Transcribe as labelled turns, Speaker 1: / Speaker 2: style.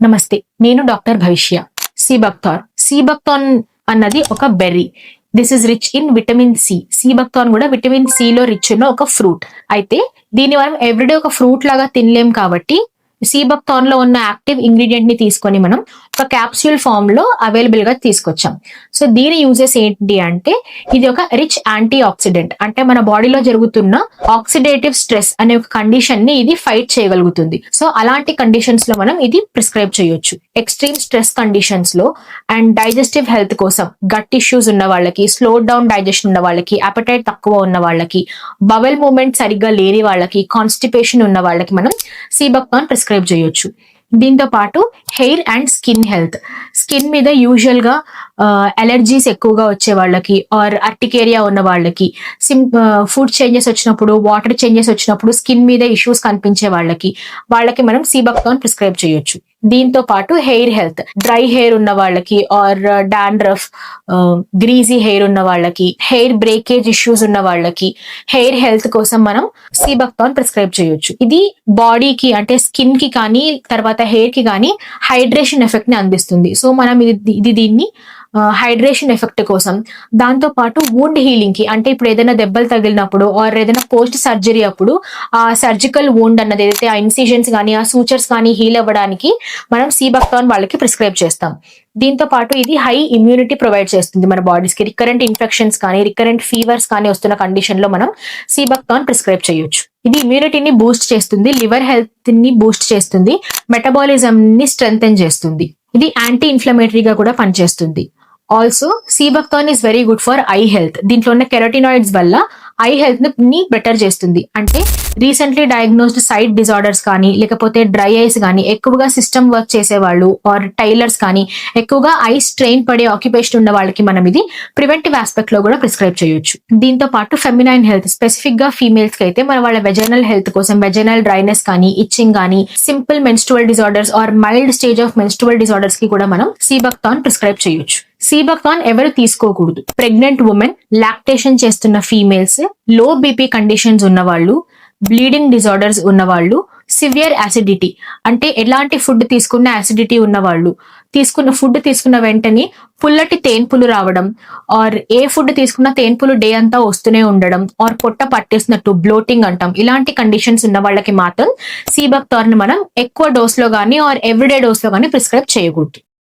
Speaker 1: నమస్తే, నేను డాక్టర్ భవిష్య. సీబక్థాన్ అన్నది ఒక berry. This is rich in vitamin C. Seabuckthorn కూడా విటమిన్ సి లో రిచ్ ఉన్న ఒక ఫ్రూట్. అయితే దీన్ని మనం ఎవ్రీడే ఒక ఫ్రూట్ లాగా తినలేం కాబట్టి సీబక్థాన్ లో ఉన్న యాక్టివ్ ఇంగ్రీడియంట్ ని తీసుకొని మనం ఒక క్యాప్సూల్ ఫామ్ లో అవైలబుల్ గా తీసుకొచ్చాం. సో దీని యూజెస్ ఏంటి అంటే, ఇది ఒక రిచ్ యాంటీ ఆక్సిడెంట్. అంటే మన బాడీలో జరుగుతున్న ఆక్సిడేటివ్ స్ట్రెస్ అనే ఒక కండిషన్ ని ఇది ఫైట్ చేయగలుగుతుంది. సో అలాంటి కండిషన్స్ లో మనం ఇది ప్రిస్క్రైబ్ చేయొచ్చు. ఎక్స్ట్రీమ్ స్ట్రెస్ కండిషన్స్ లో అండ్ డైజెస్టివ్ హెల్త్ కోసం, గట్ ఇష్యూస్ ఉన్న వాళ్ళకి, స్లో డౌన్ డైజెషన్ ఉన్న వాళ్ళకి, అపెటైట్ తక్కువ ఉన్న వాళ్ళకి, బవెల్ మూవ్మెంట్ సరిగ్గా లేని వాళ్ళకి, కాన్స్టిపేషన్ ఉన్న వాళ్ళకి మనం సీబక్థాన్ ప్రిస్క్రైబ్ చేయొచ్చు. దీంతో పాటు hair and skin health. Skin మీద యూజువల్ గా అలర్జీస్ ఎక్కువగా వచ్చే వాళ్ళకి, ఆర్ అర్టికేరియా ఉన్న వాళ్ళకి, ఫుడ్ చేంజెస్ వచ్చినప్పుడు, వాటర్ చేంజెస్ వచ్చినప్పుడు స్కిన్ మీద ఇష్యూస్ కనిపించే వాళ్ళకి మనం సీబక్థాన్ ప్రిస్క్రైబ్ చేయొచ్చు. దీంతో పాటు హెయిర్ హెల్త్, డ్రై హెయిర్ ఉన్న వాళ్ళకి, ఆర్ డాండ్రఫ్, గ్రీజీ హెయిర్ ఉన్న వాళ్ళకి, హెయిర్ బ్రేకేజ్ ఇష్యూస్ ఉన్న వాళ్ళకి, హెయిర్ హెల్త్ కోసం మనం సీబక్థాన్ ప్రిస్క్రైబ్ చేయొచ్చు. ఇది బాడీకి అంటే స్కిన్ కి కానీ తర్వాత హెయిర్ కి కానీ హైడ్రేషన్ ఎఫెక్ట్ ని అందిస్తుంది. సో మనం దీన్ని హైడ్రేషన్ ఎఫెక్ట్ కోసం, దాంతో పాటు వూండ్ హీలింగ్ కి, అంటే ఇప్పుడు ఏదైనా దెబ్బలు తగిలినప్పుడు ఆర్ ఏదైనా పోస్ట్ సర్జరీ అప్పుడు ఆ సర్జికల్ వూండ్ అన్నది ఏదైతే ఆ ఇన్సిజన్స్ కానీ ఆ సూచర్స్ కానీ హీల్ అవ్వడానికి మనం సీబక్థాన్ వాళ్ళకి ప్రిస్క్రైబ్ చేస్తాం. దీంతో పాటు ఇది హై ఇమ్యూనిటీ ప్రొవైడ్ చేస్తుంది మన బాడీస్ కి. రికరెంట్ ఇన్ఫెక్షన్స్ కానీ రికరెంట్ ఫీవర్స్ కానీ వస్తున్న కండిషన్ లో మనం సీబక్థాన్ ప్రిస్క్రైబ్ చేయొచ్చు. ఇది ఇమ్యూనిటీని బూస్ట్ చేస్తుంది, లివర్ హెల్త్ ని బూస్ట్ చేస్తుంది, మెటబాలిజం ని స్ట్రెంగ్థెన్ చేస్తుంది. ఇది యాంటీ ఇన్ఫ్లమేటరీగా కూడా పనిచేస్తుంది. Also seabuckthorn is very good for eye health. దీంట్లో ఉన్న కెరోటినాయిడ్స్ వల్ల ఐ హెల్త్ ని బెటర్ చేస్తుంది. అంటే రీసెంట్లీ డయాగ్నోస్డ్ సైట్ డిజార్డర్స్ కానీ, లేకపోతే డ్రై ఐస్ కానీ, ఎక్కువగా సిస్టమ్ వర్క్ చేసేవాళ్ళు ఆర్ టైలర్స్ కానీ, ఎక్కువగా ఐ స్ట్రెయిన్ పడే ఆక్యుపేషన్ ఉన్న వాళ్ళకి మనం ఇది ప్రివెంటివ్ ఆస్పెక్ట్ లో కూడా ప్రిస్క్రైబ్ చేయొచ్చు. దీంతో పాటు ఫెమినైన్ హెల్త్, స్పెసిఫిక్ గా ఫీమేల్స్ కి అయితే మన వాళ్ళ వెజైనల్ హెల్త్ కోసం, వెజైనల్ డ్రైనెస్ కానీ, ఇచ్చింగ్ కానీ, simple menstrual disorders are mild stage of menstrual disorders కి కూడా మనం సీబక్థాన్ ప్రిస్క్రైబ్ చేయొచ్చు. సీబక్థాన్ ఎవరు తీసుకోకూడదు? ప్రెగ్నెంట్ ఉమెన్, లాక్టేషన్ చేస్తున్న ఫీమేల్స్, లో బీపీ కండిషన్స్ ఉన్నవాళ్ళు, బ్లీడింగ్ డిజార్డర్స్ ఉన్నవాళ్ళు, సివియర్ యాసిడిటీ అంటే ఎలాంటి ఫుడ్ తీసుకున్న యాసిడిటీ ఉన్నవాళ్ళు, ఫుడ్ తీసుకున్న వెంటనే పుల్లటి తేన్పులు రావడం, ఆర్ ఏ ఫుడ్ తీసుకున్న తేన్పులు డే అంతా వస్తూనే ఉండడం, ఆర్ పొట్ట పట్టేసినట్టు బ్లోటింగ్ అంటాం, ఇలాంటి కండిషన్స్ ఉన్న వాళ్ళకి మాత్రం సీబక్థాన్ మనం ఎక్కువ డోస్ లో గానీ ఆర్ ఎవ్రీడే డోస్ లో గానీ ప్రిస్క్రైబ్ చేయకూడదు.